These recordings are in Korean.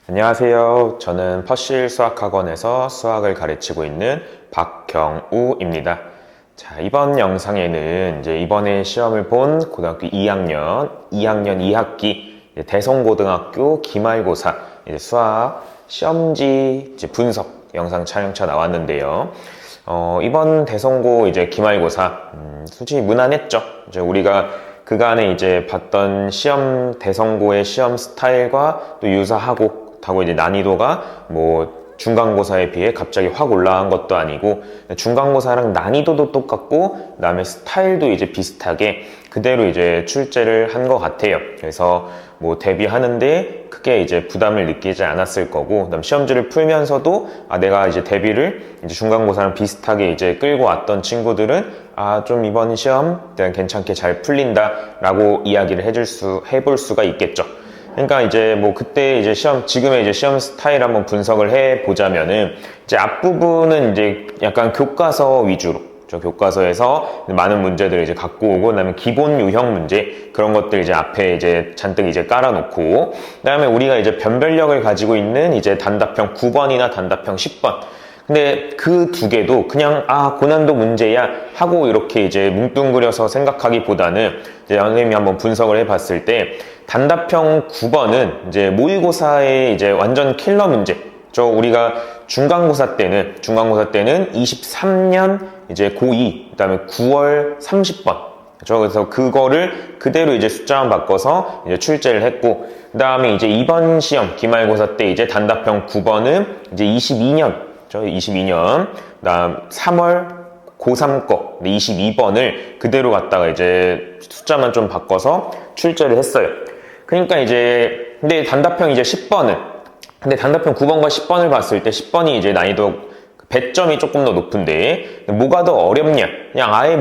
안녕하세요. 저는 퍼실 수학학원에서 수학을 가르치고 있는 박경우입니다. 자, 이번 영상에는 이번에 시험을 본 고등학교 2학년 2학기 대성고등학교 기말고사 수학 시험지 분석 영상 촬영차 나왔는데요. 이번 대성고 기말고사 솔직히 무난했죠. 우리가 그간에 봤던 시험 대성고의 시험 스타일과 또 유사하고 난이도가 중간고사에 비해 갑자기 확 올라간 것도 아니고 중간고사랑 난이도도 똑같고 그다음에 스타일도 비슷하게 그대로 출제를 한 것 같아요. 그래서 대비하는데 크게 부담을 느끼지 않았을 거고, 그다음 시험지를 풀면서도 내가 대비를 중간고사랑 비슷하게 끌고 왔던 친구들은 좀 이번 시험 괜찮게 잘 풀린다라고 이야기를 해볼 수가 있겠죠. 그러니까 그때 지금의 시험 스타일 한번 분석을 해 보자면은 앞부분은 약간 교과서 위주로 교과서에서 많은 문제들을 갖고 오고, 그다음에 기본 유형 문제 그런 것들 앞에 잔뜩 깔아놓고, 그다음에 우리가 변별력을 가지고 있는 단답형 9번이나 단답형 10번. 근데 그 두 개도 그냥 고난도 문제야 하고 이렇게 뭉뚱그려서 생각하기보다는 선생님이 한번 분석을 해봤을 때 단답형 9번은 모의고사의 완전 킬러 문제. 우리가 중간고사 때는 23년 고2 그다음에 9월 30번. 그래서 그거를 그대로 숫자만 바꿔서 출제를 했고, 그다음에 이번 시험 기말고사 때 단답형 9번은 22년 그다음 3월 고3 거 22번을 그대로 갖다가 숫자만 좀 바꿔서 출제를 했어요. 그러니까 근데 단답형 10번은, 근데 단답형 9번과 10번을 봤을 때 10번이 난이도 배점이 조금 더 높은데 뭐가 더 어렵냐, 그냥 아예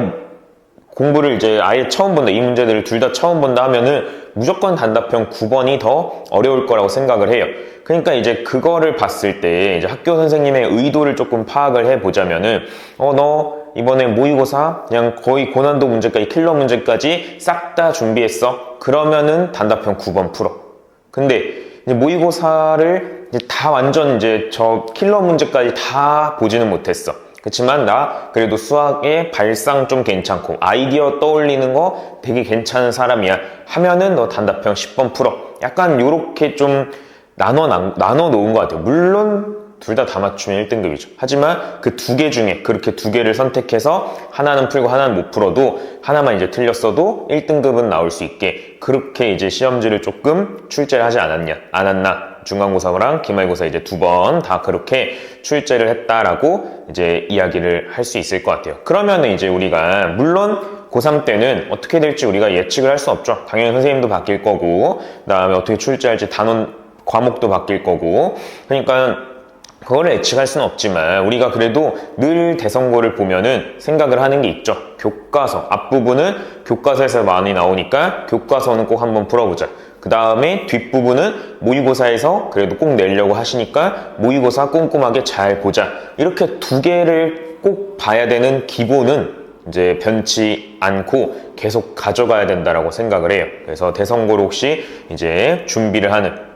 공부를 아예 처음 본다, 이 문제들을 둘 다 처음 본다 하면은 무조건 단답형 9번이 더 어려울 거라고 생각을 해요. 그러니까 그거를 봤을 때 학교 선생님의 의도를 조금 파악을 해 보자면은 너 이번에 모의고사 그냥 거의 고난도 문제까지 킬러 문제까지 싹 다 준비했어? 그러면은 단답형 9번 풀어. 근데 모의고사를 다 완전 저 킬러 문제까지 다 보지는 못했어. 그렇지만 나 그래도 수학에 발상 좀 괜찮고 아이디어 떠올리는 거 되게 괜찮은 사람이야 하면은 너 단답형 10번 풀어. 약간 요렇게 좀 나눠 놓은 것 같아요. 물론 둘 다 맞추면 1등급이죠. 하지만 그 두 개 중에 그렇게 두 개를 선택해서 하나는 풀고 하나는 못 풀어도 하나만 틀렸어도 1등급은 나올 수 있게 그렇게 시험지를 조금 출제를 하지 않았나. 중간고사랑 기말고사 두 번 다 그렇게 출제를 했다라고 이야기를 할 수 있을 것 같아요. 그러면은 우리가 물론 고3 때는 어떻게 될지 우리가 예측을 할 수 없죠. 당연히 선생님도 바뀔 거고, 그다음에 어떻게 출제할지 단원 과목도 바뀔 거고, 그러니까 그거를 예측할 수는 없지만 우리가 그래도 늘 대성고를 보면은 생각을 하는 게 있죠. 교과서 앞부분은 교과서에서 많이 나오니까 교과서는 꼭 한번 풀어보자. 그 다음에 뒷부분은 모의고사에서 그래도 꼭 내려고 하시니까 모의고사 꼼꼼하게 잘 보자. 이렇게 두 개를 꼭 봐야 되는 기본은 변치 않고 계속 가져가야 된다라고 생각을 해요. 그래서 대성고를 혹시 준비를 하는,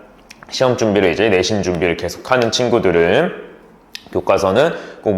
시험 준비를 내신 준비를 계속하는 친구들은 교과서는 꼭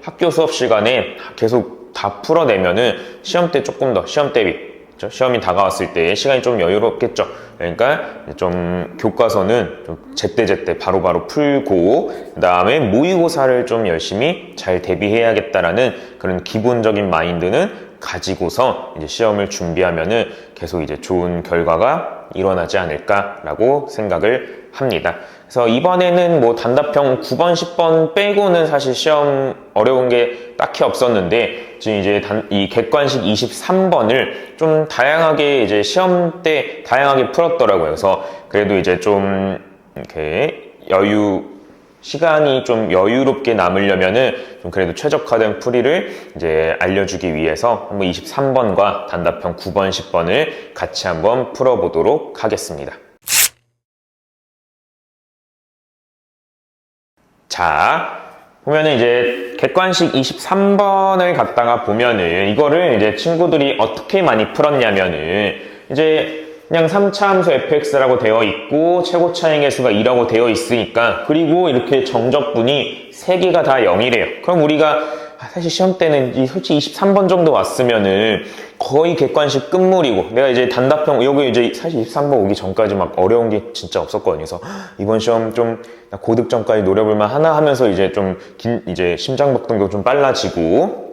학교 수업 시간에 계속 다 풀어내면은 시험 때 조금 더 시험 대비, 시험이 다가왔을 때 시간이 좀 여유롭겠죠. 그러니까 좀 교과서는 좀 제때제때 바로바로 풀고, 그 다음에 모의고사를 좀 열심히 잘 대비해야겠다라는 그런 기본적인 마인드는 가지고서 시험을 준비하면은 계속 좋은 결과가 일어나지 않을까라고 생각을 합니다. 그래서 이번에는 단답형 9번, 10번 빼고는 사실 시험 어려운 게 딱히 없었는데, 지금 이 객관식 23번을 좀 다양하게 시험 때 다양하게 풀었더라고요. 그래서 그래도 좀 이렇게 시간이 좀 여유롭게 남으려면은 좀 그래도 최적화된 풀이를 알려주기 위해서 한번 23번과 단답형 9번, 10번을 같이 한번 풀어보도록 하겠습니다. 자, 보면은 객관식 23번을 갖다가 보면은 이거를 친구들이 어떻게 많이 풀었냐면은 그냥 3차 함수 fx라고 되어 있고 최고차의 개수가 2라고 되어 있으니까, 그리고 이렇게 정적분이 3개가 다 0이래요. 그럼 우리가 사실 시험 때는 솔직히 23번 정도 왔으면은 거의 객관식 끝물이고, 내가 이제 단답형 여기 이제 사실 23번 오기 전까지 막 어려운 게 진짜 없었거든요. 그래서 이번 시험 좀 고득점까지 노려볼만 하나 하면서 이제 좀 이제 심장박동도 좀 빨라지고,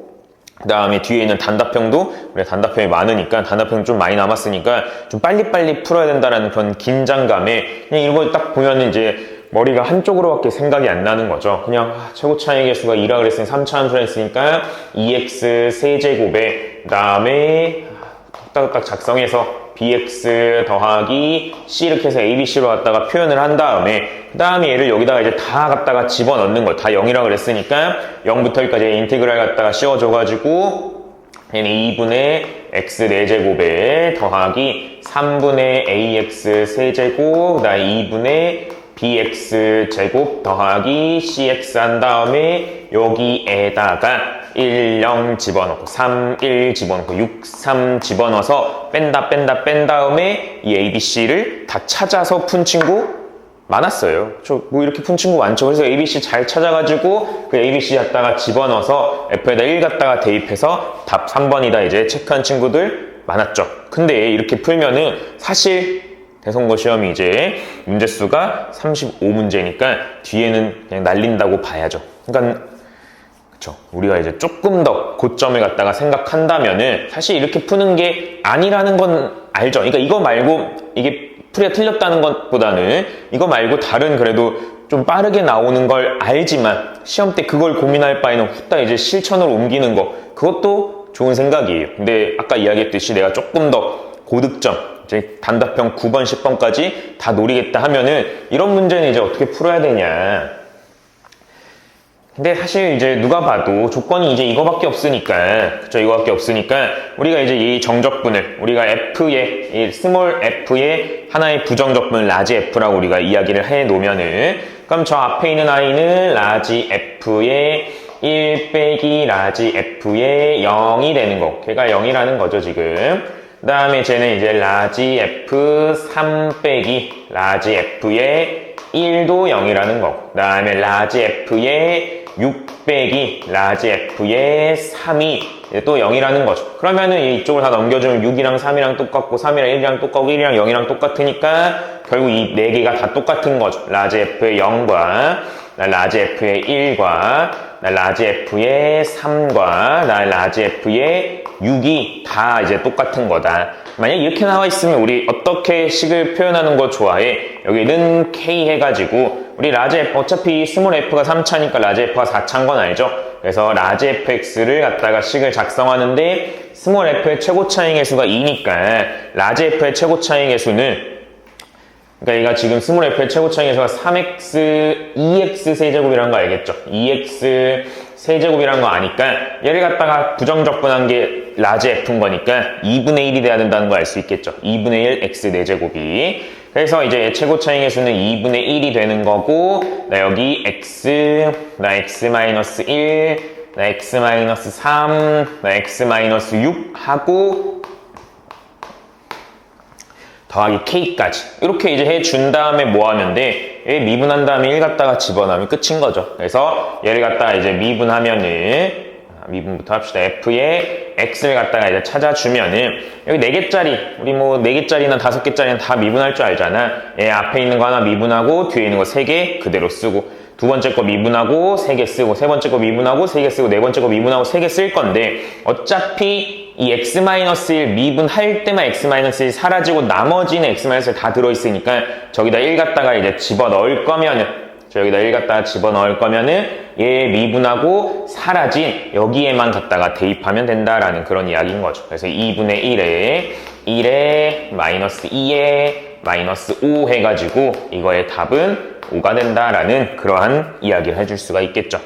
그 다음에 뒤에 있는 단답형도 우리가 단답형이 많으니까 단답형 좀 많이 남았으니까 좀 빨리빨리 풀어야 된다라는 그런 긴장감에 그냥 이걸 딱 보면 이제 머리가 한쪽으로밖에 생각이 안 나는 거죠. 그냥 최고차의 개수가 2라 그랬으니 3차 함수라 했으니까 2x 세제곱에 그 다음에 딱딱 작성해서 bx 더하기 c 이렇게 해서 abc로 갖다가 표현을 한 다음에, 그 다음에 얘를 여기다가 이제 다 갖다가 집어넣는 거. 다 0이라고 그랬으니까 0부터 여기까지 인테그랄 갖다가 씌워줘가지고 얘는 2분의 x 4제곱에 더하기 3분의 ax 세제곱, 그 다음에 2분의 bx 제곱 더하기 cx 한 다음에 여기에다가 1, 0 집어넣고 3, 1 집어넣고 6, 3 집어넣어서 뺀 다음에 이 ABC를 다 찾아서 푼 친구 많았어요. 뭐 이렇게 푼 친구 많죠. 그래서 ABC 잘 찾아가지고 그 ABC 갖다가 집어넣어서 F에다 1 갖다가 대입해서 답 3번이다 이제 체크한 친구들 많았죠. 근데 이렇게 풀면은 사실 대선거 시험이 이제 문제수가 35문제니까 뒤에는 그냥 날린다고 봐야죠. 그러니까 그쵸. 우리가 이제 조금 더 고점을 갖다가 생각한다면은 사실 이렇게 푸는 게 아니라는 건 알죠. 그러니까 이거 말고 이게 풀이가 틀렸다는 것보다는 이거 말고 다른 그래도 좀 빠르게 나오는 걸 알지만 시험 때 그걸 고민할 바에는 후딱 이제 실천으로 옮기는 거, 그것도 좋은 생각이에요. 근데 아까 이야기했듯이 내가 조금 더 고득점, 이제 단답형 9번, 10번까지 다 노리겠다 하면은 이런 문제는 이제 어떻게 풀어야 되냐. 근데 사실 이제 누가 봐도 조건이 이제 이거밖에 없으니까, 그쵸, 이거밖에 없으니까 우리가 이제 이 정적분을 우리가 F의 이 스몰 F의 하나의 부정적분을 라지 F라고 우리가 이야기를 해 놓으면은, 그럼 저 앞에 있는 아이는 라지 F의 1 빼기 라지 F의 0이 되는 거, 걔가 0이라는 거죠 지금. 그 다음에 쟤는 이제 라지 F 3 빼기 라지 F의 1도 0이라는 거. 그 다음에 라지 F의 6 빼기 라지 F의 3이 또 0이라는 거죠. 그러면은 이쪽을 다 넘겨주면 6이랑 3이랑 똑같고 3이랑 1이랑 똑같고 1이랑 0이랑 똑같으니까 결국 이 4개가 다 똑같은 거죠. 라지 F의 0과 라지 F의 1과 라지 F의 3과 라지 F의 6이 다 이제 똑같은 거다. 만약 이렇게 나와 있으면 우리 어떻게 식을 표현하는 거 좋아해? 여기는 K 해가지고 우리 라지 F, 어차피 스몰 F가 3차니까 라지 F가 4차인 건 알죠? 그래서 라지 FX를 갖다가 식을 작성하는데 스몰 F의 최고차의 개수가 2니까 라지 F의 최고차의 개수는, 그러니까 얘가 지금 스몰 F의 최고차의 개수가 3x, 2x 세제곱이라는 거 알겠죠? 2x 세제곱이라는 거 아니까 얘를 갖다가 부정적분한 게 라지 F인 거니까 2분의 1이 돼야 된다는 거 알 수 있겠죠? 2분의 1 x 4제곱이. 그래서 이제 최고차의 개수는 2분의 1이 되는 거고, 나 여기 x, 나 x-1, 나 x-3, 나 x-6 하고 더하기 k까지 이렇게 이제 해준 다음에 뭐 하면 돼? 얘 미분한 다음에 1 갖다가 집어넣으면 끝인 거죠. 그래서 얘를 갖다가 이제 미분하면은, 미분부터 합시다. F의 X를 갖다가 이제 찾아주면은 여기 4개짜리, 우리 뭐 4개짜리나 5개짜리는 다 미분할 줄 알잖아. 얘 앞에 있는 거 하나 미분하고 뒤에 있는 거 3개 그대로 쓰고, 두 번째 거 미분하고 3개 쓰고, 세 번째 거 미분하고 3개 쓰고, 네 번째 거 미분하고 3개 쓸 건데 어차피 이 x-1 미분할 때만 x-1 사라지고 나머지는 x-1 다 들어있으니까 저기다 1 갖다가 이제 집어넣을 거면은, 여기다 1 갖다가 집어넣을 거면은 얘 미분하고 사라진 여기에만 갖다가 대입하면 된다라는 그런 이야기인 거죠. 그래서 2분의 1에 마이너스 2에 마이너스 5 해가지고 이거의 답은 5가 된다라는 그러한 이야기를 해줄 수가 있겠죠.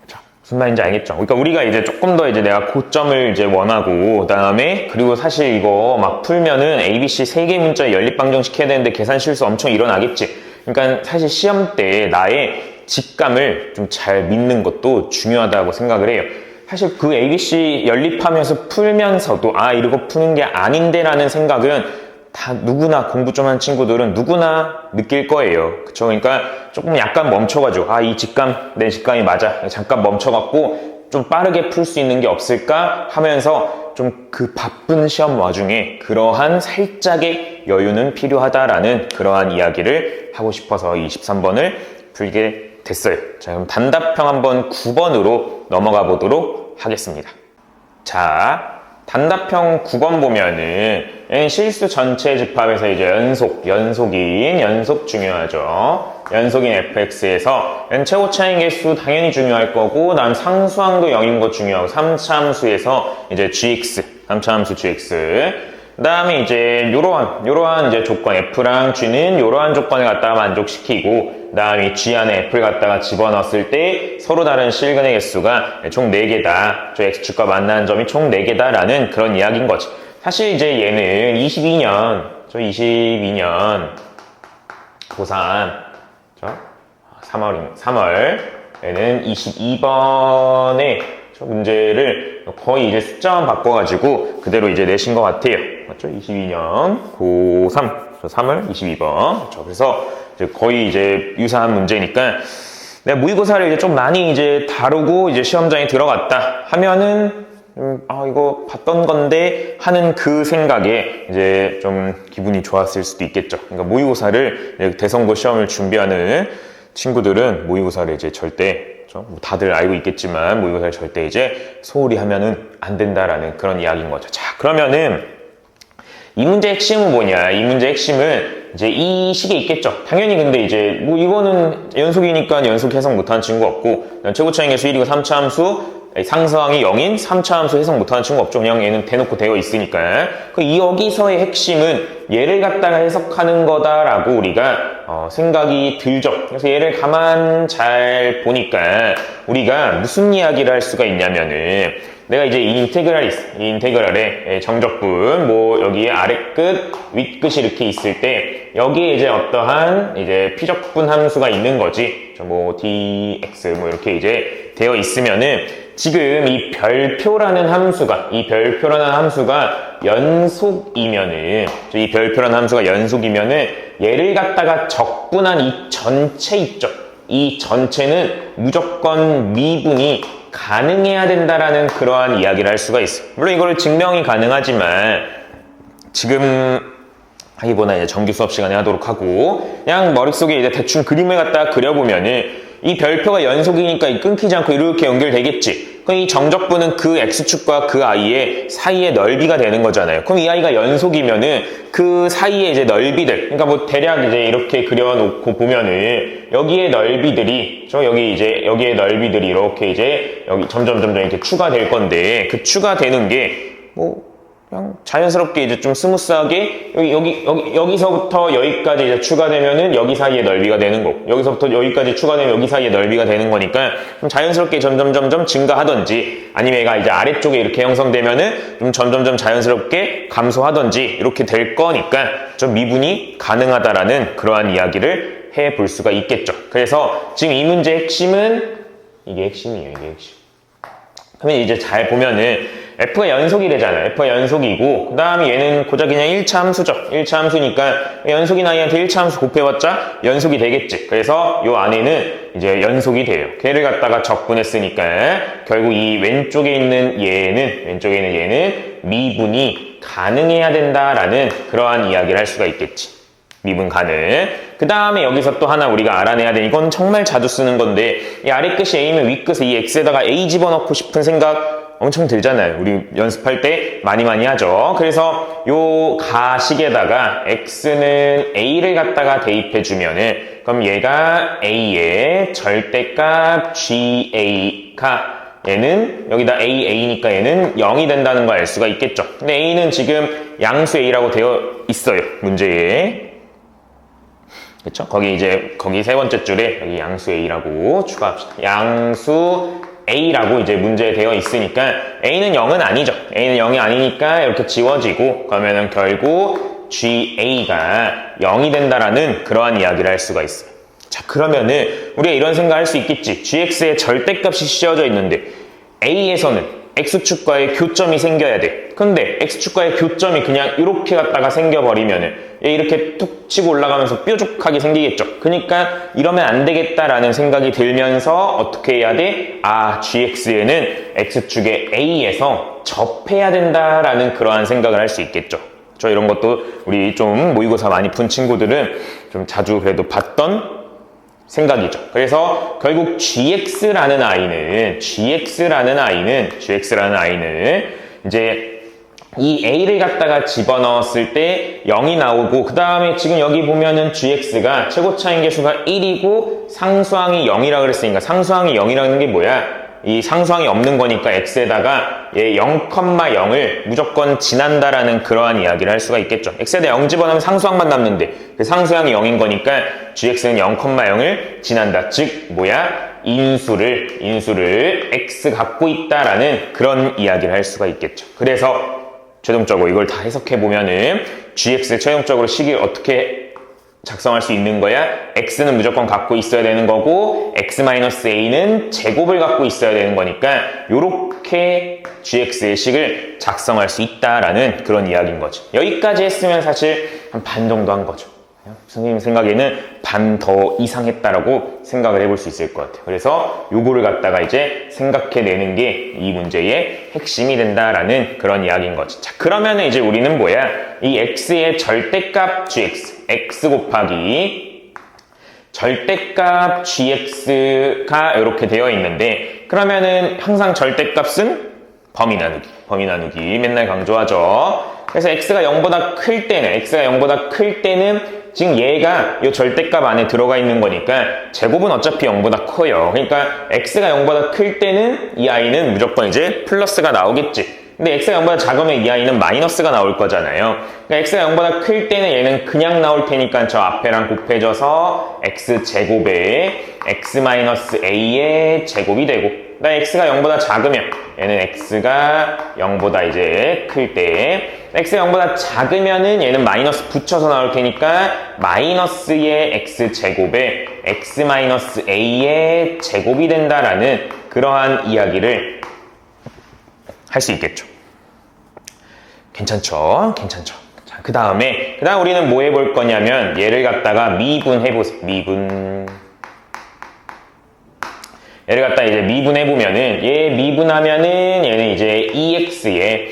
자, 무슨 말인지 알겠죠? 그러니까 우리가 이제 조금 더 이제 내가 고점을 이제 원하고, 그다음에 그리고 사실 이거 막 풀면은 ABC 3개 문자 연립방정 시켜야 되는데 계산 실수 엄청 일어나겠지. 그러니까 사실 시험 때 나의 직감을 좀 잘 믿는 것도 중요하다고 생각을 해요. 사실 그 ABC 연립하면서 풀면서도 이러고 푸는 게 아닌데 라는 생각은 다 누구나 공부 좀 한 친구들은 누구나 느낄 거예요. 그쵸? 그러니까 조금 약간 멈춰가지고 이 직감, 내 직감이 맞아. 잠깐 멈춰갖고 좀 빠르게 풀 수 있는 게 없을까 하면서 좀 그 바쁜 시험 와중에 그러한 살짝의 여유는 필요하다라는 그러한 이야기를 하고 싶어서 23번을 풀게 됐어요. 자, 그럼 단답형 한번 9번으로 넘어가 보도록 하겠습니다. 자, 단답형 9번 보면은 실수 전체 집합에서 이제 연속 중요하죠. 연속인 fx에서 최고 차이 개수 당연히 중요할 거고, 난 상수항도 0인 거 중요하고, 3차 함수에서 이제 gx, 3차 함수 gx. 그 다음에 이제 요러한 이제 조건, f랑 g는 요러한 조건을 갖다가 만족시키고, 그 다음에 g 안에 f를 갖다가 집어넣었을 때 서로 다른 실근의 개수가 총 4개다. 저 x축과 만나는 점이 총 4개다라는 그런 이야기인 거지. 사실 이제 얘는 22년 고3, 3월, 얘는 22번의 문제를 거의 이제 숫자만 바꿔가지고 그대로 이제 내신 것 같아요. 맞죠? 22년 고3, 3월 22번. 그렇죠? 그래서 이제 거의 이제 유사한 문제니까 내가 모의고사를 이제 좀 많이 이제 다루고 이제 시험장에 들어갔다 하면은 이거 봤던 건데 하는 그 생각에 이제 좀 기분이 좋았을 수도 있겠죠. 그러니까 모의고사를 대선고 시험을 준비하는 친구들은 모의고사를 이제 절대 다들 알고 있겠지만 모의고사를 절대 이제 소홀히 하면은 안 된다라는 그런 이야기인 거죠. 자, 그러면은 이 문제의 핵심은 뭐냐? 이 문제의 핵심은 이제 이 식에 있겠죠. 당연히 근데 이제 이거는 연속이니까 연속 해석 못하는 친구 없고, 최고 차이 개수 1이고 3차 함수 상수항이 0인 3차 함수 해석 못하는 친구 없죠. 그냥 얘는 대놓고 되어 있으니까. 여기서의 핵심은 얘를 갖다가 해석하는 거다라고 우리가 생각이 들죠. 그래서 얘를 가만 잘 보니까 우리가 무슨 이야기를 할 수가 있냐면은, 내가 이제 이 인테그랄이 있어. 이 인테그랄에 정적분, 여기에 아래끝, 윗끝이 이렇게 있을 때, 여기에 이제 어떠한 이제 피적분 함수가 있는 거지. dx, 이렇게 이제 되어 있으면은, 지금 이 별표라는 함수가 연속이면은, 얘를 갖다가 적분한 이 전체 있죠. 이 전체는 무조건 미분이 가능해야 된다라는 그러한 이야기를 할 수가 있어요. 물론 이거를 증명이 가능하지만 지금 하기보다 이제 정규 수업 시간에 하도록 하고, 그냥 머릿속에 이제 대충 그림을 갖다가 그려보면은 이 별표가 연속이니까 끊기지 않고 이렇게 연결되겠지. 그럼 이 정적분은 그 x축과 그 i의 사이의 넓이가 되는 거잖아요. 그럼 이 i가 연속이면은 그 사이의 이제 넓이들, 그러니까 대략 이제 이렇게 그려놓고 보면은 여기에 넓이들이, 여기에 넓이들이 이렇게 이제 여기 점점 이렇게 추가될 건데, 그 추가되는 게 그냥 자연스럽게 이제 좀 스무스하게 여기서부터 여기까지 이제 추가되면은 여기 사이의 넓이가 되는 거고, 여기서부터 여기까지 추가되면 여기 사이의 넓이가 되는 거니까 좀 자연스럽게 점점 증가하던지, 아니면 얘가 이제 아래쪽에 이렇게 형성되면은 좀 점점 자연스럽게 감소하던지 이렇게 될 거니까 좀 미분이 가능하다라는 그러한 이야기를 해볼 수가 있겠죠. 그래서 지금 이 문제의 핵심은 이게 핵심이에요. 그러면 이제 잘 보면은 f가 연속이 되잖아요. f가 연속이고, 그 다음에 얘는 고작 그냥 1차 함수죠. 1차 함수니까 연속인 i한테 1차 함수 곱해봤자 연속이 되겠지. 그래서 요 안에는 이제 연속이 돼요. 걔를 갖다가 적분했으니까 결국 이 왼쪽에 있는 얘는 미분이 가능해야 된다라는 그러한 이야기를 할 수가 있겠지. 미분 가능. 그 다음에 여기서 또 하나 우리가 알아내야 되는, 이건 정말 자주 쓰는 건데, 이 아래 끝이 a면 윗 끝에 이 x에다가 a 집어넣고 싶은 생각 엄청 들잖아요. 우리 연습할 때 많이 하죠. 그래서 요 가식에다가 x는 a를 갖다가 대입해주면은, 그럼 얘가 a의 절대값 ga가 얘는 여기다 a니까 얘는 0이 된다는 걸 알 수가 있겠죠. 근데 a는 지금 양수 a라고 되어 있어요. 문제에. 그쵸? 거기 세 번째 줄에 여기 양수 a라고 추가합시다. 양수 a라고 이제 문제에 되어 있으니까 a는 0은 아니죠. a는 0이 아니니까 이렇게 지워지고, 그러면은 결국 ga가 0이 된다라는 그러한 이야기를 할 수가 있어요. 자, 그러면은 우리가 이런 생각 할 수 있겠지. gx의 절대값이 씌워져 있는데 A에서는 X축과의 교점이 생겨야 돼. 근데 X축과의 교점이 그냥 이렇게 갖다가 생겨버리면은 얘 이렇게 툭 치고 올라가면서 뾰족하게 생기겠죠. 그러니까 이러면 안 되겠다라는 생각이 들면서 어떻게 해야 돼? 아, GX에는 X축의 A에서 접해야 된다라는 그러한 생각을 할 수 있겠죠. 저 이런 것도 우리 좀 모의고사 많이 푼 친구들은 좀 자주 그래도 봤던 생각이죠. 그래서 결국 GX라는 아이는 이제 이 A를 갖다가 집어넣었을 때 0이 나오고 그 다음에 지금 여기 보면은 GX가 최고차인 계수가 1이고 상수항이 0이라 그랬으니까 상수항이 0이라는 게 뭐야? 이 상수항이 없는 거니까 x에다가 얘 0,0을 무조건 지난다라는 그러한 이야기를 할 수가 있겠죠. x에다 0 집어넣으면 상수항만 남는데 그 상수항이 0인 거니까 gx는 0,0을 지난다. 즉 뭐야? 인수를 x 갖고 있다라는 그런 이야기를 할 수가 있겠죠. 그래서 최종적으로 이걸 다 해석해 보면은 gx 최종적으로 식을 어떻게 작성할 수 있는 거야? x는 무조건 갖고 있어야 되는 거고 x-a는 제곱을 갖고 있어야 되는 거니까 요렇게 gx의 식을 작성할 수 있다라는 그런 이야기인 거죠. 여기까지 했으면 사실 한 반 정도 한 거죠. 선생님 생각에는 반 더 이상 했다라고 생각을 해볼 수 있을 것 같아요. 그래서 요거를 갖다가 이제 생각해내는 게 이 문제의 핵심이 된다라는 그런 이야기인 거죠. 자, 그러면은 이제 우리는 뭐야? 이 x의 절대값 gx, x 곱하기 절대값 gx가 이렇게 되어 있는데 그러면은 항상 절대값은 범위 나누기 맨날 강조하죠. 그래서 x가 0보다 클 때는 지금 얘가 이 절대값 안에 들어가 있는 거니까 제곱은 어차피 0보다 커요. 그러니까 x가 0보다 클 때는 이 아이는 무조건 이제 플러스가 나오겠지. 근데 x가 0보다 작으면 이 아이는 마이너스가 나올 거잖아요. 그러니까 x가 0보다 클 때는 얘는 그냥 나올 테니까 저 앞에랑 곱해져서 x제곱에 x-a의 제곱이 되고 그다음에 x가 0보다 작으면 얘는 x가 0보다 이제 클 때 x가 0보다 작으면은 얘는 마이너스 붙여서 나올 테니까 마이너스의 x제곱에 x-a의 제곱이 된다라는 그러한 이야기를 할 수 있겠죠. 괜찮죠? 자, 그 다음 우리는 뭐 해볼 거냐면 얘를 갖다가 미분해보세요. 얘를 갖다 이제 미분해보면은 얘 미분하면은 얘는 이제 2x에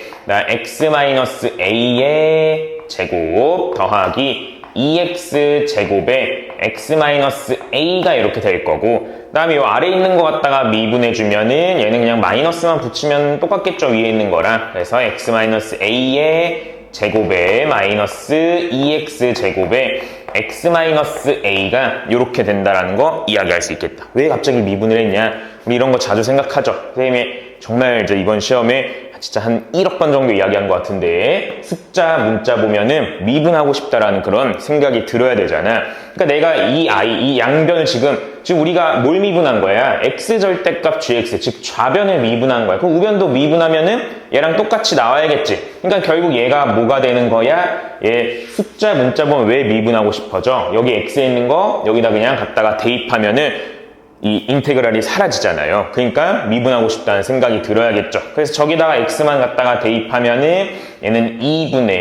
x-a의 제곱 더하기 2x 제곱에 x-a가 이렇게 될 거고 그 다음에 이 아래에 있는 거 갖다가 미분해주면은 얘는 그냥 마이너스만 붙이면 똑같겠죠. 위에 있는 거랑 그래서 x-a의 제곱에 마이너스 2x 제곱에 x-a가 이렇게 된다라는 거 이야기할 수 있겠다. 왜 갑자기 미분을 했냐? 우리 이런 거 자주 생각하죠. 선생님이 정말 이제 이번 시험에 진짜 한 1억 번 정도 이야기한 것 같은데 숫자 문자 보면은 미분하고 싶다라는 그런 생각이 들어야 되잖아. 그러니까 내가 이 양변을 지금 우리가 뭘 미분한 거야? x절대값 gx, 즉 좌변을 미분한 거야. 그럼 우변도 미분하면은 얘랑 똑같이 나와야겠지. 그러니까 결국 얘가 뭐가 되는 거야? 얘 숫자 문자 보면 왜 미분하고 싶어져? 여기 x에 있는 거 여기다 그냥 갖다가 대입하면은 이 인테그랄이 사라지잖아요. 그러니까 미분하고 싶다는 생각이 들어야겠죠. 그래서 저기다가 x만 갖다가 대입하면은 얘는 2분의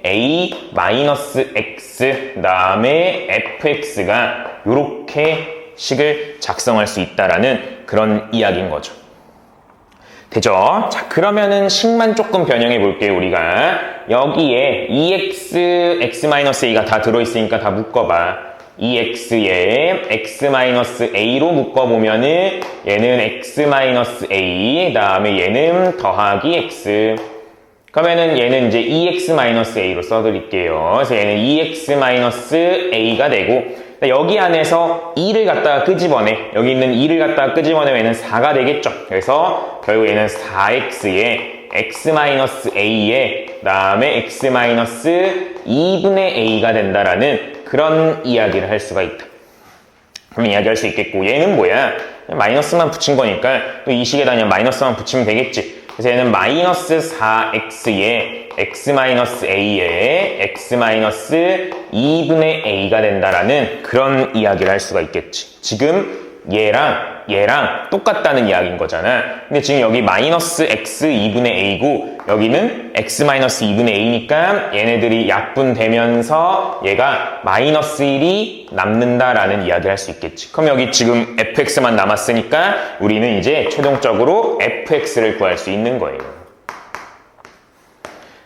a 마이너스 x 그 다음에 fx가 요렇게 식을 작성할 수 있다라는 그런 이야기인 거죠. 되죠? 자, 그러면은 식만 조금 변형해 볼게요. 우리가 여기에 2x, x-a가 다 들어있으니까 다 묶어봐. 2x에 x-a로 묶어보면은 얘는 x-a, 그 다음에 얘는 더하기 x. 그러면은 얘는 이제 2x-a로 써드릴게요. 그래서 얘는 2x-a가 되고, 여기 안에서 2를 갖다가 끄집어내. 여기 있는 2를 갖다가 끄집어내면 얘는 4가 되겠죠. 그래서 결국 얘는 4x에 x-a에, 그 다음에 x-2분의 a가 된다라는 그런 이야기를 할 수가 있다. 그럼 이야기할 수 있겠고 얘는 뭐야? 마이너스만 붙인 거니까 또 이 식에다 그냥 마이너스만 붙이면 되겠지. 그래서 얘는 마이너스 4x에 x-a에 x-2분의 a가 된다라는 그런 이야기를 할 수가 있겠지. 지금 얘랑 얘랑 똑같다는 이야기인 거잖아. 근데 지금 여기 마이너스 x 2분의 a고 여기는 x 마이너스 2분의 a니까 얘네들이 약분되면서 얘가 마이너스 1이 남는다라는 이야기를 할 수 있겠지. 그럼 여기 지금 fx만 남았으니까 우리는 이제 최종적으로 fx를 구할 수 있는 거예요.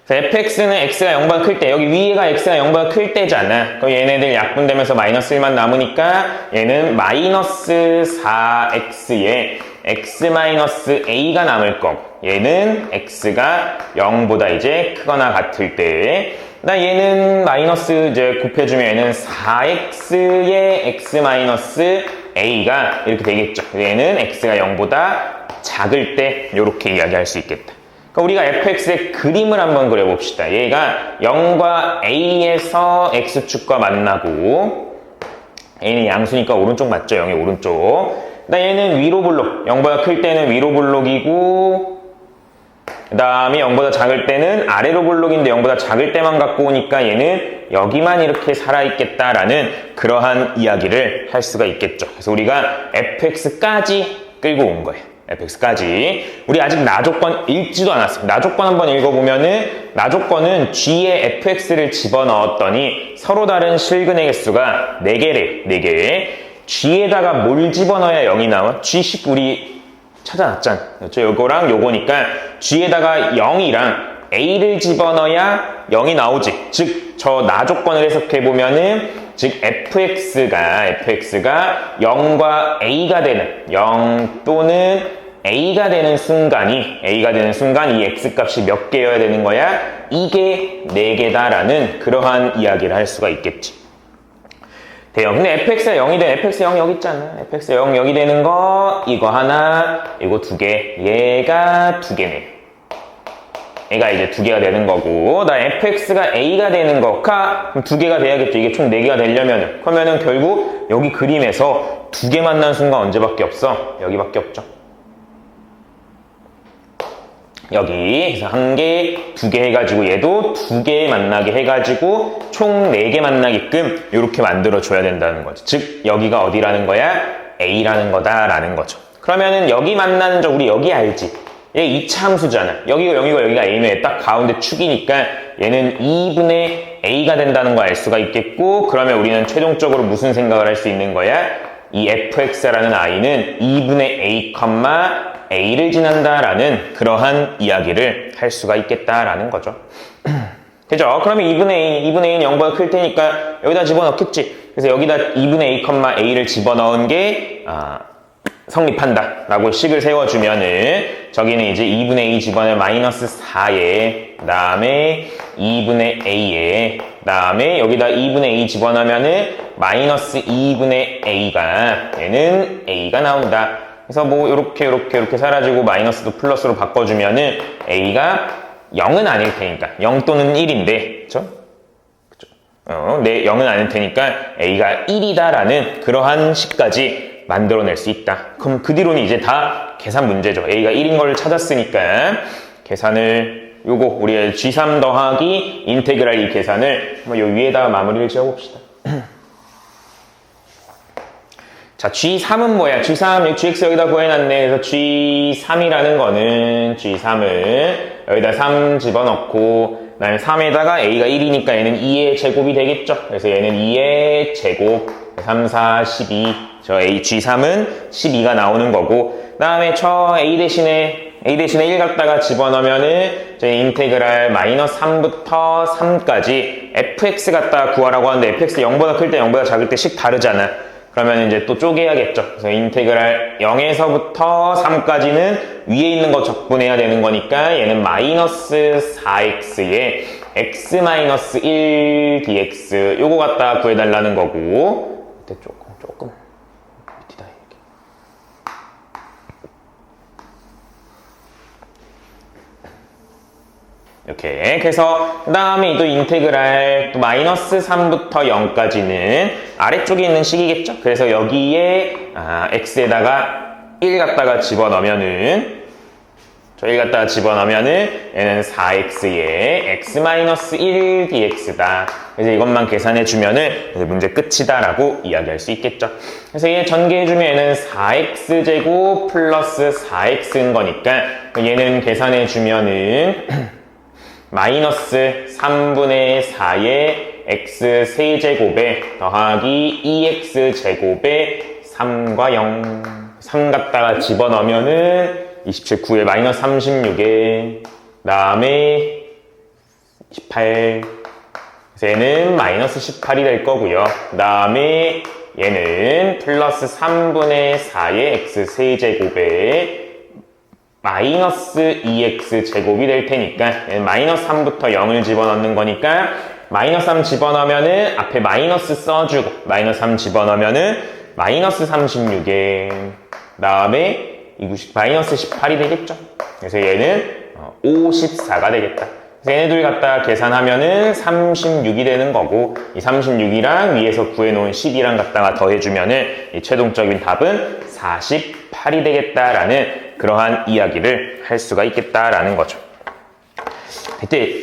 fx는 x가 0보다 클 때, 여기 위가 x가 0보다 클 때잖아. 그럼 얘네들 약분되면서 마이너스 1만 남으니까 얘는 마이너스 4x에 x 마이너스 a가 남을 거고, 얘는 x가 0보다 이제 크거나 같을 때, 얘는 마이너스 이제 곱해주면 얘는 4x의 x 마이너스 a가 이렇게 되겠죠. 얘는 x가 0보다 작을 때 이렇게 이야기할 수 있겠다. 그러니까 우리가 fx의 그림을 한번 그려봅시다. 얘가 0과 a에서 x축과 만나고 a는 양수니까 오른쪽 맞죠? 0의 오른쪽. 얘는 위로 블록. 0보다 클 때는 위로 블록이고 그 다음에 0보다 작을 때는 아래로 블록인데 0보다 작을 때만 갖고 오니까 얘는 여기만 이렇게 살아있겠다라는 그러한 이야기를 할 수가 있겠죠. 그래서 우리가 fx까지 끌고 온 거예요. fx까지. 우리 아직 나조건 읽지도 않았어요. 나조건 한번 읽어보면은 나조건은 g에 fx를 집어넣었더니 서로 다른 실근의 개수가 4개래. 4개. g에다가 뭘 집어넣어야 0이 나와? g식 우리 찾아놨잖아. 그렇죠? 요거랑 요거니까 g에다가 0이랑 a를 집어넣어야 0이 나오지. 즉 저 나조건을 해석해보면은 즉 fx가 0과 a가 되는 0 또는 a가 되는 순간 이 x값이 몇 개여야 되는 거야? 이게 4개다라는 그러한 이야기를 할 수가 있겠지. 돼요. 근데 fx가 0이 돼. fx가 0 여기 있잖아. fx가 0 여기 되는 거 이거 하나, 이거 2개. 얘가 2개네. 얘가 이제 2개가 되는 거고, fx가 a가 되는 거가 그럼 2개가 돼야겠죠. 이게 총 4개가 되려면은. 그러면은 결국 여기 그림에서 2개 만난 순간 언제밖에 없어? 여기밖에 없죠. 여기 그래서 1개, 2개 해가지고 얘도 2개 만나게 해가지고 총 4개 만나게끔 이렇게 만들어줘야 된다는 거죠. 즉 여기가 어디라는 거야? a라는 거다라는 거죠. 그러면은 여기 만나는 저 우리 여기 알지? 얘 2차 함수잖아. 여기가 0이고 여기가 a면 딱 가운데 축이니까 얘는 2분의 a가 된다는 거 알 수가 있겠고, 그러면 우리는 최종적으로 무슨 생각을 할 수 있는 거야? 이 fx라는 i는 2분의 a, a를 지난다라는 그러한 이야기를 할 수가 있겠다라는 거죠. 그죠? 그러면 2분의 a는 0보다 클 테니까 여기다 집어넣겠지. 그래서 여기다 2분의 a, a를 집어넣은 게 성립한다 라고 식을 세워주면은 저기는 이제 2분의 a 집어넣으면 마이너스 4에 그 다음에 2분의 a에 그 다음에 여기다 2분의 a 집어넣으면은 마이너스 2분의 a가 얘는 a가 나온다. 그래서 뭐 요렇게 사라지고 마이너스도 플러스로 바꿔주면은 a가 0은 아닐 테니까 0 또는 1인데 그쵸? 네, 0은 아닐 테니까 a가 1이다라는 그러한 식까지 만들어낼 수 있다. 그럼 그 뒤로는 이제 다 계산 문제죠. a가 1인 걸 찾았으니까 계산을 요거 우리의 g3 더하기 인테그랄 이 계산을 한번 요 위에다가 마무리를 지어봅시다. 자, g3은 뭐야? g3, gx 여기다 구해놨네. 그래서 g3이라는 거는 g3을 여기다 3 집어넣고 그 다음에 3에다가 a가 1이니까 얘는 2의 제곱이 되겠죠. 그래서 얘는 2의 제곱 3, 4, 12 저 g3은 12가 나오는 거고, 그 다음에 저 a 대신에 1 갖다가 집어넣으면은 저희 인테그랄 마이너스 3부터 3까지 fx 갖다가 구하라고 하는데 fx 0보다 클 때 0보다 작을 때 식 다르잖아. 그러면 이제 또 쪼개야겠죠. 그래서 인테그랄 0에서부터 3까지는 위에 있는 거 적분해야 되는 거니까 얘는 마이너스 4x에 x 마이너스 1 dx 요거 갖다가 구해달라는 거고, 밑에 조금 밑이다 이렇게. 그래서 그 다음에 또 인테그랄 또 마이너스 3부터 0까지는 아래쪽에 있는 식이겠죠. 그래서 여기에 x에다가 1 갖다가 집어넣으면은 저기 갖다가 집어넣으면은 얘는 4x에 x-1 dx다. 그래서 이것만 계산해주면은 문제 끝이다 라고 이야기할 수 있겠죠. 그래서 얘 전개해주면 얘는 4x제곱 플러스 4x인 거니까 얘는 계산해주면은 마이너스 3분의 4의 x 세제곱에 더하기 2x제곱에 3과 0 3 갖다가 집어넣으면은 27, 9에 마이너스 36에 다음에 18 그래서 얘는 마이너스 18이 될 거고요. 그 다음에 얘는 플러스 3분의 4의 x 세제곱에 마이너스 2x 제곱이 될 테니까 얘는 마이너스 3부터 0을 집어넣는 거니까 마이너스 3 집어넣으면은 앞에 마이너스 써주고 마이너스 3 집어넣으면은 마이너스 36에 다음에 마이너스 18이 되겠죠. 그래서 얘는 54가 되겠다. 그래서 얘네 둘 갖다가 계산하면은 36이 되는 거고 이 36이랑 위에서 구해놓은 12랑 갖다가 더해주면은 이 최종적인 답은 48이 되겠다라는 그러한 이야기를 할 수가 있겠다라는 거죠.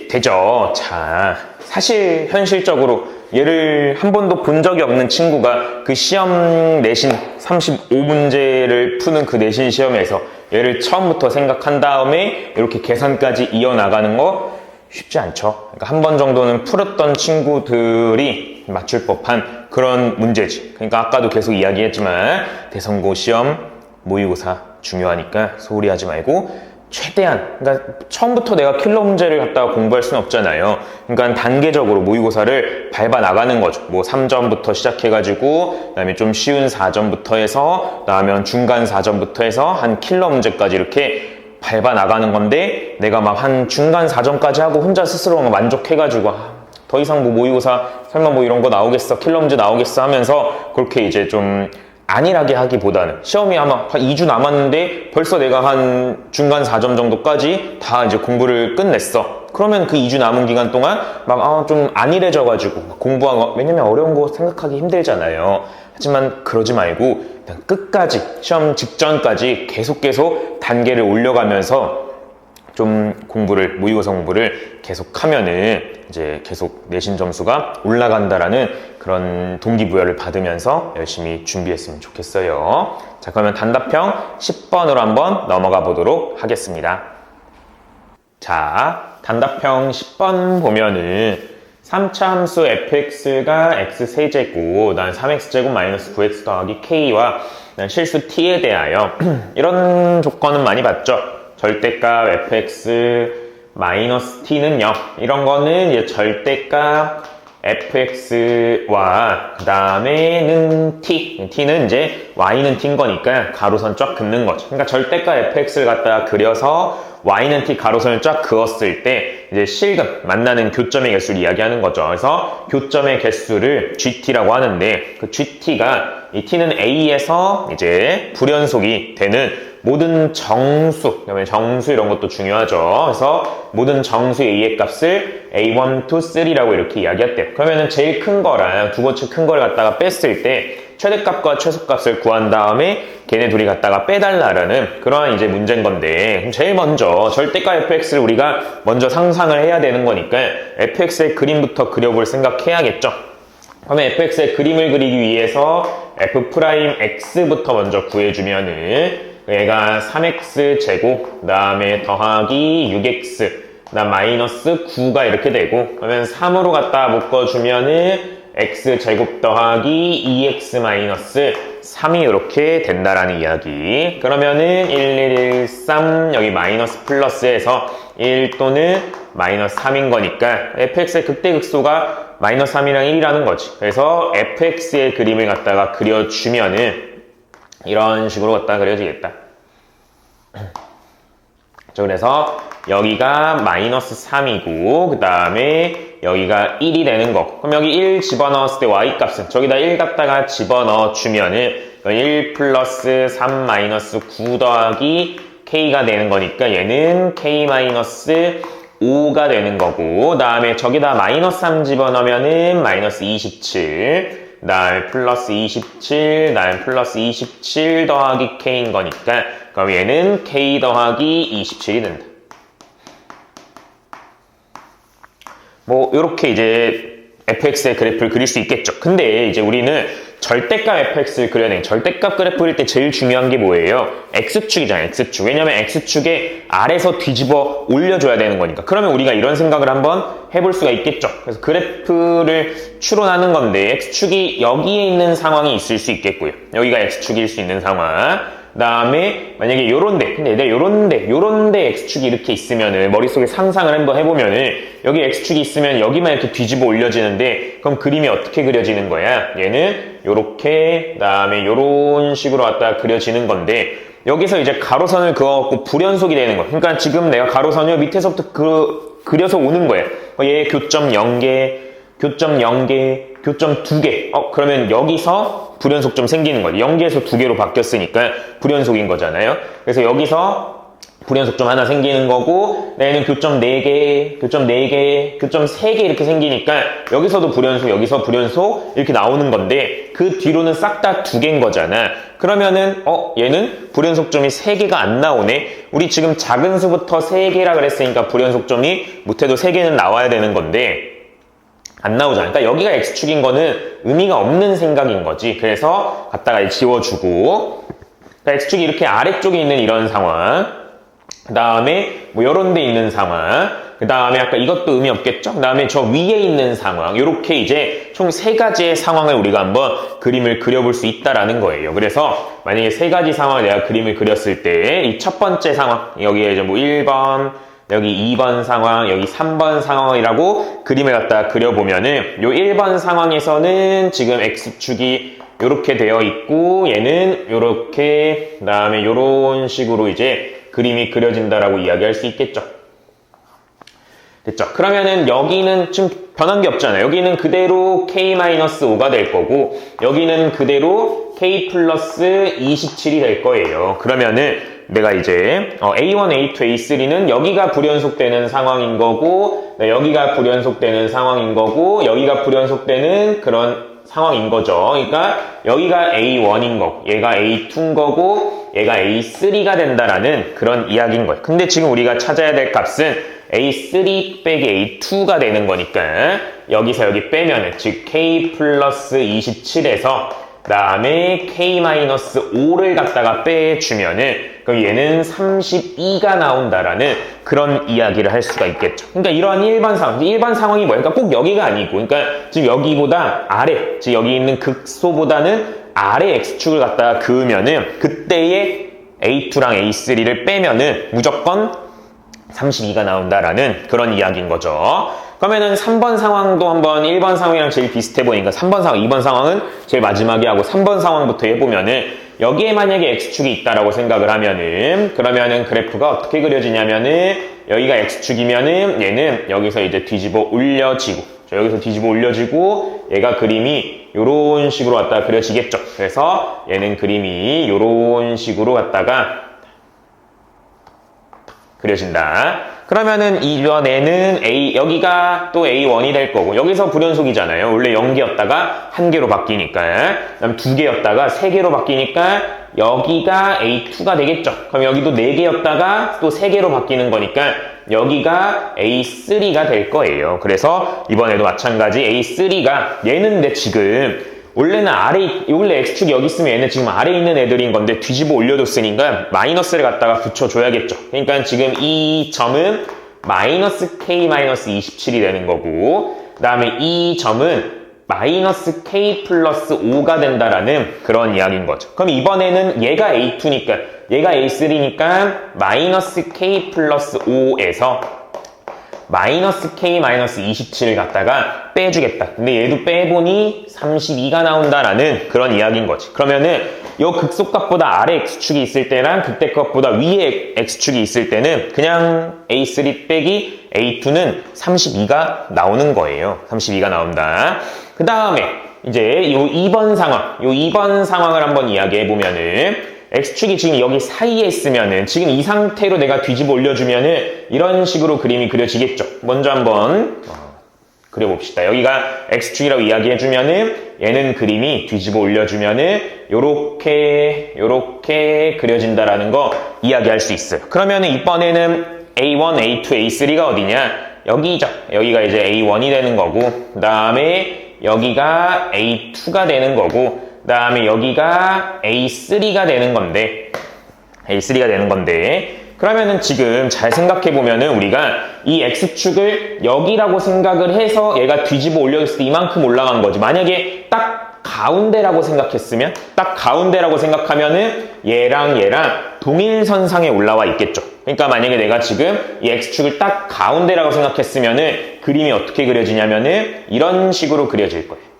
되죠. 자, 사실 현실적으로 얘를 한 번도 본 적이 없는 친구가 그 시험 내신 35문제를 푸는 그 내신 시험에서 얘를 처음부터 생각한 다음에 이렇게 계산까지 이어나가는 거 쉽지 않죠. 그러니까 한 번 정도는 풀었던 친구들이 맞출 법한 그런 문제지. 그러니까 아까도 계속 이야기했지만 대성고 시험 모의고사 중요하니까 소홀히 하지 말고 최대한, 그러니까 처음부터 내가 킬러 문제를 갖다가 공부할 수는 없잖아요. 그러니까 단계적으로 모의고사를 밟아 나가는 거죠. 뭐 3점부터 시작해가지고, 그 다음에 좀 쉬운 4점부터 해서, 그 다음에 중간 4점부터 해서 한 킬러 문제까지 이렇게 밟아 나가는 건데, 내가 막 한 중간 4점까지 하고 혼자 스스로 만족해가지고, 더 이상 뭐 모의고사 설마 뭐 이런 거 나오겠어, 킬러 문제 나오겠어 하면서 그렇게 이제 좀 안일하게 하기보다는 시험이 아마 한 2주 남았는데 벌써 내가 한 중간 4점 정도까지 다 이제 공부를 끝냈어. 그러면 그 2주 남은 기간 동안 막 좀 안일해져가지고 공부한 거, 왜냐면 어려운 거 생각하기 힘들잖아요. 하지만 그러지 말고 그냥 끝까지 시험 직전까지 계속 단계를 올려가면서 좀 모의고사 공부를 계속 하면은 이제 계속 내신 점수가 올라간다라는 그런 동기부여를 받으면서 열심히 준비했으면 좋겠어요. 자, 그러면 단답형 10번으로 한번 넘어가 보도록 하겠습니다. 자, 단답형 10번 보면은 3차 함수 fx가 x세제곱, 난 3x제곱 마이너스 9x 더하기 k와 난 실수 t에 대하여 이런 조건은 많이 봤죠. 절대값 fx 마이너스 t는 0 이런 거는 이제 절대값 fx와 그 다음에는 t는 이제 y는 t인 거니까 가로선 쫙 긋는 거죠. 그러니까 절대값 fx를 갖다가 그려서 y는 t 가로선을 쫙 그었을 때 이제 실근 만나는 교점의 개수를 이야기하는 거죠. 그래서 교점의 개수를 gt라고 하는데 그 gt가 이 t는 a에서 이제 불연속이 되는 모든 정수, 그다음에 정수 이런 것도 중요하죠. 그래서 모든 정수 a의 값을 a1, 2, 3라고 이렇게 이야기했대요. 그러면은 제일 큰 거랑 두 번째 큰 거를 갖다가 뺐을 때 최대값과 최소값을 구한 다음에 걔네 둘이 갖다가 빼달라는 그러한 이제 문제인 건데, 그럼 제일 먼저 절대값 fx를 우리가 먼저 상상을 해야 되는 거니까 fx의 그림부터 그려볼 생각해야겠죠. 그러면 fx의 그림을 그리기 위해서 f'x부터 먼저 구해주면은 얘가 3x 제곱, 그 다음에 더하기 6x, 그 다음 마이너스 9가 이렇게 되고, 그러면 3으로 갖다 묶어주면은 x제곱 더하기 2x 마이너스 3이 이렇게 된다라는 이야기. 그러면은 1113 여기 마이너스 플러스에서 1 또는 마이너스 3인 거니까 fx의 극대극소가 마이너스 3이랑 1이라는 거지. 그래서 fx의 그림을 갖다가 그려주면은 이런 식으로 갖다가 그려지겠다. 그래서 여기가 마이너스 3이고 그 다음에 여기가 1이 되는 거. 그럼 여기 1 집어넣었을 때 y값은 저기다 1 갖다가 집어넣어 주면은 1 플러스 3 마이너스 9 더하기 k가 되는 거니까 얘는 k 마이너스 5가 되는 거고, 그 다음에 저기다 마이너스 3 집어넣으면은 마이너스 27, 다음에 플러스 27, 다음에 플러스 27 더하기 k인 거니까 그럼 얘는 k 더하기 27이 된다. 뭐 요렇게 이제 fx의 그래프를 그릴 수 있겠죠. 근데 이제 우리는 절대값 fx를 그려낸 절대값 그래프 그릴 때 제일 중요한 게 뭐예요? x축이잖아요. x축. 왜냐면 x축에 아래서 뒤집어 올려줘야 되는 거니까. 그러면 우리가 이런 생각을 한번 해볼 수가 있겠죠. 그래서 그래프를 추론하는 건데 x축이 여기에 있는 상황이 있을 수 있겠고요. 여기가 x축일 수 있는 상황. 그 다음에 만약에 요런데, 근데 내가 요런데 x축이 이렇게 있으면은 머릿속에 상상을 한번 해보면은 여기 x축이 있으면 여기만 이렇게 뒤집어 올려지는데 그럼 그림이 어떻게 그려지는 거야? 얘는 요렇게, 그 다음에 요런 식으로 갖다 그려지는 건데 여기서 이제 가로선을 그어갖고 불연속이 되는 거야. 그러니까 지금 내가 가로선을 밑에서부터 그려서 오는 거야. 얘 교점 0개, 교점 0개, 교점 2개. 그러면 여기서 불연속 좀 생기는 거예요. 0개에서 2개로 바뀌었으니까 불연속인 거잖아요. 그래서 여기서 불연속 좀 하나 생기는 거고, 얘는 교점 4개, 교점 4개, 교점 3개 이렇게 생기니까 여기서도 불연속, 여기서 불연속 이렇게 나오는 건데 그 뒤로는 싹 다 2개인 거잖아. 그러면은 얘는 불연속점이 3개가 안 나오네. 우리 지금 작은 수부터 3개라 그랬으니까 불연속점이 못해도 3개는 나와야 되는 건데 안 나오잖아. 그러니까 여기가 x축인 거는 의미가 없는 생각인 거지. 그래서 갖다가 지워주고, 그러니까 x축이 이렇게 아래쪽에 있는 이런 상황, 그 다음에 뭐 요런 데 있는 상황, 그 다음에 아까 이것도 의미 없겠죠? 그 다음에 저 위에 있는 상황, 요렇게 이제 총 3가지의 상황을 우리가 한번 그림을 그려볼 수 있다라는 거예요. 그래서 만약에 3가지 상황을 내가 그림을 그렸을 때 이 첫 번째 상황, 여기에 이제 뭐 1번, 여기 2번 상황, 여기 3번 상황이라고 그림을 갖다가 그려보면은 요 1번 상황에서는 지금 x축이 요렇게 되어 있고 얘는 요렇게, 그 다음에 요런 식으로 이제 그림이 그려진다라고 이야기할 수 있겠죠. 됐죠? 그러면은 여기는 지금 변한 게 없잖아요. 여기는 그대로 k-5가 될 거고 여기는 그대로 k 플러스 27이 될 거예요. 그러면은 내가 이제 A1, A2, A3는 여기가 불연속되는 상황인 거고 여기가 불연속되는 상황인 거고 여기가 불연속되는 그런 상황인 거죠. 그러니까 여기가 A1인 거고 얘가 A2인 거고 얘가 A3가 된다라는 그런 이야기인 거예요. 근데 지금 우리가 찾아야 될 값은 A3 빼기 A2가 되는 거니까 여기서 여기 빼면은 즉 K 플러스 27에서 그 다음에 K-5를 갖다가 빼주면은 그럼 얘는 32가 나온다라는 그런 이야기를 할 수가 있겠죠. 그러니까 이러한 일반 상황이 뭐예요? 그러니까 꼭 여기가 아니고 그러니까 지금 여기보다 아래, 즉 여기 있는 극소보다는 아래 x축을 갖다가 그으면은 그때의 A2랑 A3를 빼면은 무조건 32가 나온다라는 그런 이야기인 거죠. 그러면은 3번 상황도 한번 1번 상황이랑 제일 비슷해 보이니까 3번 상황, 2번 상황은 제일 마지막에 하고 3번 상황부터 해보면은 여기에 만약에 x축이 있다라고 생각을 하면은 그러면은 그래프가 어떻게 그려지냐면은 여기가 x축이면은 얘는 여기서 이제 뒤집어 올려지고 여기서 뒤집어 올려지고 얘가 그림이 요런 식으로 갖다가 그려지겠죠. 그래서 얘는 그림이 요런 식으로 갖다가 그려진다. 그러면은 이번에는 여기가 또 A1이 될 거고 여기서 불연속이잖아요. 원래 0개였다가 1개로 바뀌니까 그다음 2개였다가 3개로 바뀌니까 여기가 A2가 되겠죠. 그럼 여기도 4개였다가 또 3개로 바뀌는 거니까 여기가 A3가 될 거예요. 그래서 이번에도 마찬가지 A3가 얘는 근데 지금 원래는 원래 x축이 여기 있으면 얘는 지금 아래에 있는 애들인 건데 뒤집어 올려줬으니까 마이너스를 갖다가 붙여줘야겠죠. 그러니까 지금 이 점은 마이너스 k-27이 되는 거고 그 다음에 이 점은 마이너스 k 플러스 5가 된다라는 그런 이야기인 거죠. 그럼 이번에는 얘가 A2니까 얘가 A3니까 마이너스 k 플러스 5에서 마이너스 k 마이너스 27을 갖다가 빼주겠다. 근데 얘도 빼보니 32가 나온다라는 그런 이야기인 거지. 그러면은 요 극소값보다 아래 x축이 있을 때랑 그때 값보다 위에 x축이 있을 때는 그냥 A3 빼기 A2는 32가 나오는 거예요. 32가 나온다. 그 다음에 이제 요 2번 상황을 한번 이야기해 보면은 x축이 지금 여기 사이에 있으면은 지금 이 상태로 내가 뒤집어 올려주면은 이런 식으로 그림이 그려지겠죠. 먼저 한번 그려봅시다. 여기가 X축이라고 이야기해주면은 얘는 그림이 뒤집어 올려주면은 요렇게 그려진다라는 거 이야기할 수 있어요. 그러면은 이번에는 A1, A2, A3가 어디냐? 여기죠. 여기가 이제 A1이 되는 거고, 그 다음에 여기가 A2가 되는 거고, 그 다음에 여기가 A3가 되는 건데, 그러면은 지금 잘 생각해보면은 우리가 이 X축을 여기라고 생각을 해서 얘가 뒤집어 올려줬을 때 이만큼 올라간 거지. 만약에 딱 가운데라고 생각하면은 얘랑 동일선상에 올라와 있겠죠. 그러니까 만약에 내가 지금 이 X축을 딱 가운데라고 생각했으면은 그림이 어떻게 그려지냐면은 이런 식으로 그려질 거예요.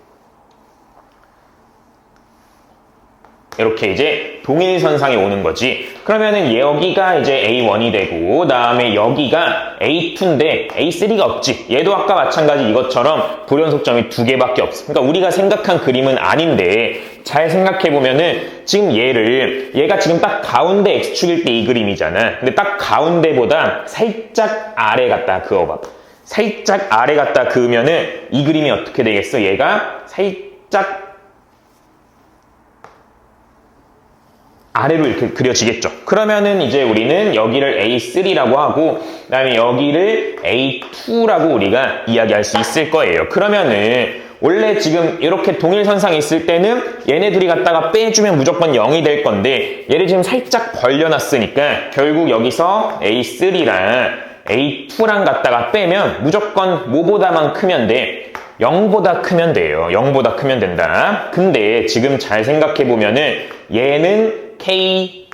이렇게 이제 동일선상에 오는 거지. 그러면은 여기가 이제 A1이 되고, 그 다음에 여기가 A2인데 A3가 없지. 얘도 아까 마찬가지 이것처럼 불연속점이 2개밖에 없어. 그러니까 우리가 생각한 그림은 아닌데, 잘 생각해보면은 지금 얘가 지금 딱 가운데 X축일 때 이 그림이잖아. 근데 딱 가운데보다 살짝 아래 갖다 그어봐. 살짝 아래 갖다 그으면은 이 그림이 어떻게 되겠어? 얘가 살짝 아래로 이렇게 그려지겠죠. 그러면은 이제 우리는 여기를 A3라고 하고, 그 다음에 여기를 A2라고 우리가 이야기할 수 있을 거예요. 그러면은 원래 지금 이렇게 동일선상에 있을 때는 얘네 둘이 갖다가 빼주면 무조건 0이 될 건데, 얘를 지금 살짝 벌려놨으니까 결국 여기서 A3랑 A2랑 갖다가 빼면 무조건 뭐보다만 크면 돼? 0보다 크면 돼요. 0보다 크면 된다. 근데 지금 잘 생각해보면은 얘는 K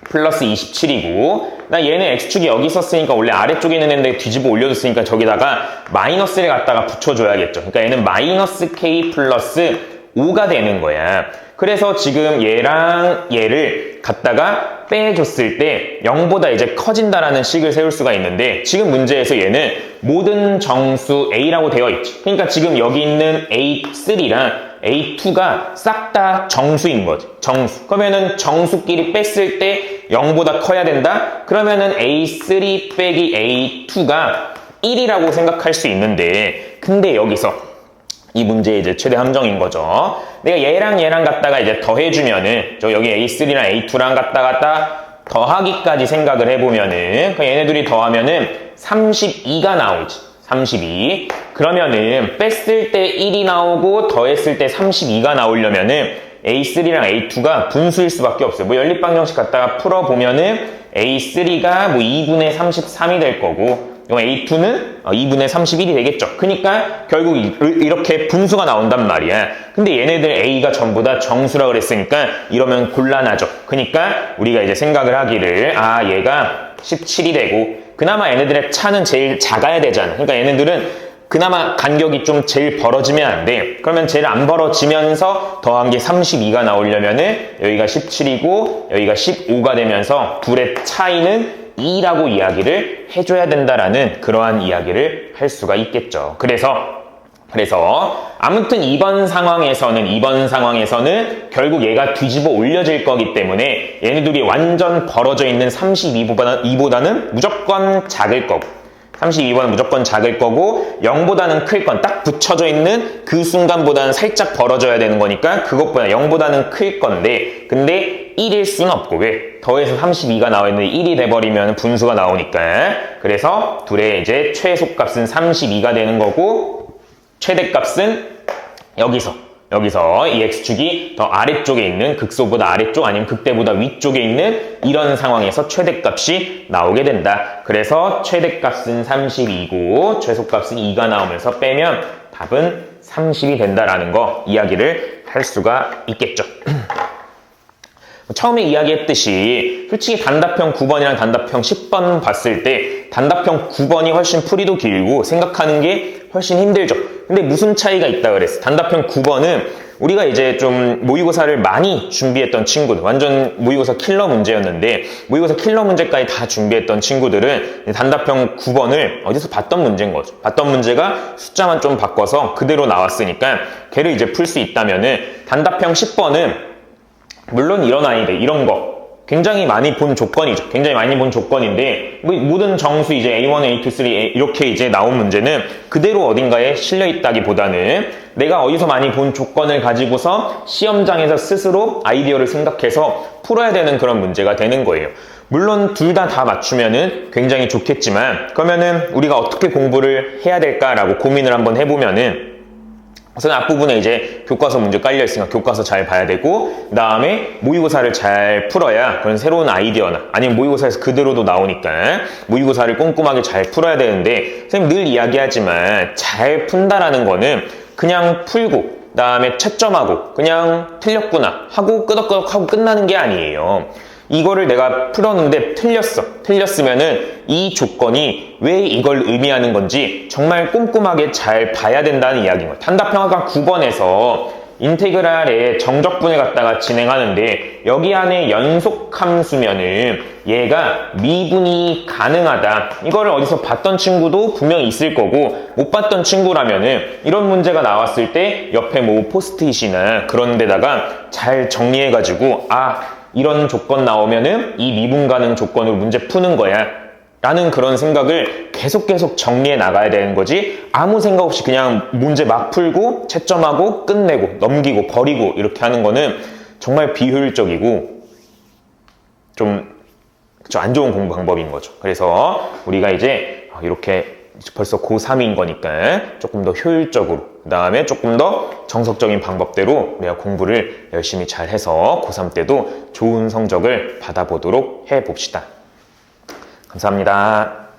플러스 27이고, 얘는 X축이 여기 있었으니까 원래 아래쪽에 있는 애인데 뒤집어 올려줬으니까 저기다가 마이너스를 갖다가 붙여줘야겠죠. 그러니까 얘는 마이너스 K 플러스 5가 되는 거야. 그래서 지금 얘랑 얘를 갖다가 빼줬을 때 0보다 이제 커진다라는 식을 세울 수가 있는데, 지금 문제에서 얘는 모든 정수 A라고 되어 있지. 그러니까 지금 여기 있는 A3랑 A2가 싹 다 정수인 거지. 정수. 그러면은 정수끼리 뺐을 때 0보다 커야 된다? 그러면은 A3 빼기 A2가 1이라고 생각할 수 있는데, 근데 여기서 이 문제의 이제 최대 함정인 거죠. 내가 얘랑 갖다가 이제 더해주면은, 여기 A3랑 A2랑 갖다 더하기까지 생각을 해보면은, 얘네 둘이 더하면은 32가 나오지. 32. 그러면은 뺐을 때 1이 나오고 더했을 때 32가 나오려면은 A3랑 A2가 분수일 수밖에 없어요. 뭐 연립방정식 갖다가 풀어보면은 A3가 뭐 2분의 33이 될 거고, A2는 2분의 31이 되겠죠. 그러니까 결국 이렇게 분수가 나온단 말이야. 근데 얘네들 A가 전부 다 정수라 그랬으니까 이러면 곤란하죠. 그러니까 우리가 이제 생각을 하기를, 얘가 17이 되고, 그나마 얘네들의 차는 제일 작아야 되잖아. 그러니까 얘네들은 그나마 간격이 좀 제일 벌어지면 안 돼. 그러면 제일 안 벌어지면서 더한 게 32가 나오려면은 여기가 17이고 여기가 15가 되면서 둘의 차이는 2라고 이야기를 해줘야 된다라는 그러한 이야기를 할 수가 있겠죠. 그래서 아무튼 이번 상황에서는 결국 얘가 뒤집어 올려질 거기 때문에 얘네들이 완전 벌어져 있는 32보다는 무조건 작을 거고, 32보다는 무조건 작을 거고, 0보다는 클 건 딱 붙여져 있는 그 순간보다는 살짝 벌어져야 되는 거니까 그것보다 0보다는 클 건데, 근데 1일 수는 없고, 왜? 더해서 32가 나와 있는데 1이 돼버리면 분수가 나오니까. 그래서 둘의 이제 최소값은 32가 되는 거고, 최대값은 여기서 이 X축이 더 아래쪽에 있는, 극소보다 아래쪽 아니면 극대보다 위쪽에 있는 이런 상황에서 최대값이 나오게 된다. 그래서 최대값은 32고 최소값은 2가 나오면서 빼면 답은 30이 된다라는 거 이야기를 할 수가 있겠죠. 처음에 이야기했듯이 솔직히 단답형 9번이랑 단답형 10번 봤을 때 단답형 9번이 훨씬 풀이도 길고 생각하는 게 훨씬 힘들죠. 근데 무슨 차이가 있다 그랬어? 단답형 9번은 우리가 이제 좀 모의고사를 많이 준비했던 친구들, 완전 모의고사 킬러 문제였는데 모의고사 킬러 문제까지 다 준비했던 친구들은 단답형 9번을 어디서 봤던 문제인 거죠. 봤던 문제가 숫자만 좀 바꿔서 그대로 나왔으니까 걔를 이제 풀 수 있다면은, 단답형 10번은 물론 이런 아이들, 이런 거 굉장히 많이 본 조건이죠. 굉장히 많이 본 조건인데, 모든 정수 이제 A1, A2, 3 이렇게 이제 나온 문제는 그대로 어딘가에 실려 있다기보다는 내가 어디서 많이 본 조건을 가지고서 시험장에서 스스로 아이디어를 생각해서 풀어야 되는 그런 문제가 되는 거예요. 물론 둘 다 맞추면은 굉장히 좋겠지만, 그러면은 우리가 어떻게 공부를 해야 될까라고 고민을 한번 해보면은, 우선 앞부분에 이제 교과서 문제 깔려있으니까 교과서 잘 봐야 되고, 그 다음에 모의고사를 잘 풀어야 그런 새로운 아이디어나 아니면 모의고사에서 그대로도 나오니까 모의고사를 꼼꼼하게 잘 풀어야 되는데, 선생님 늘 이야기하지만 잘 푼다라는 거는 그냥 풀고 그 다음에 채점하고 그냥 틀렸구나 하고 끄덕끄덕 하고 끝나는 게 아니에요. 이거를 내가 풀었는데 틀렸으면은 이 조건이 왜 이걸 의미하는 건지 정말 꼼꼼하게 잘 봐야 된다는 이야기인 거예요. 단답형학과 9번에서 인테그랄의 정적분을 갖다가 진행하는데, 여기 안에 연속함수면은 얘가 미분이 가능하다. 이거를 어디서 봤던 친구도 분명히 있을 거고, 못 봤던 친구라면은 이런 문제가 나왔을 때 옆에 뭐 포스트잇이나 그런 데다가 잘 정리해가지고, 이런 조건 나오면은 이 미분 가능 조건으로 문제 푸는 거야 라는 그런 생각을 계속 정리해 나가야 되는 거지, 아무 생각 없이 그냥 문제 막 풀고 채점하고 끝내고 넘기고 버리고 이렇게 하는 거는 정말 비효율적이고 좀 안 좋은 공부 방법인 거죠. 그래서 우리가 이제 이렇게 벌써 고3인 거니까 조금 더 효율적으로, 그 다음에 조금 더 정석적인 방법대로 내가 공부를 열심히 잘 해서 고3 때도 좋은 성적을 받아보도록 해봅시다. 감사합니다.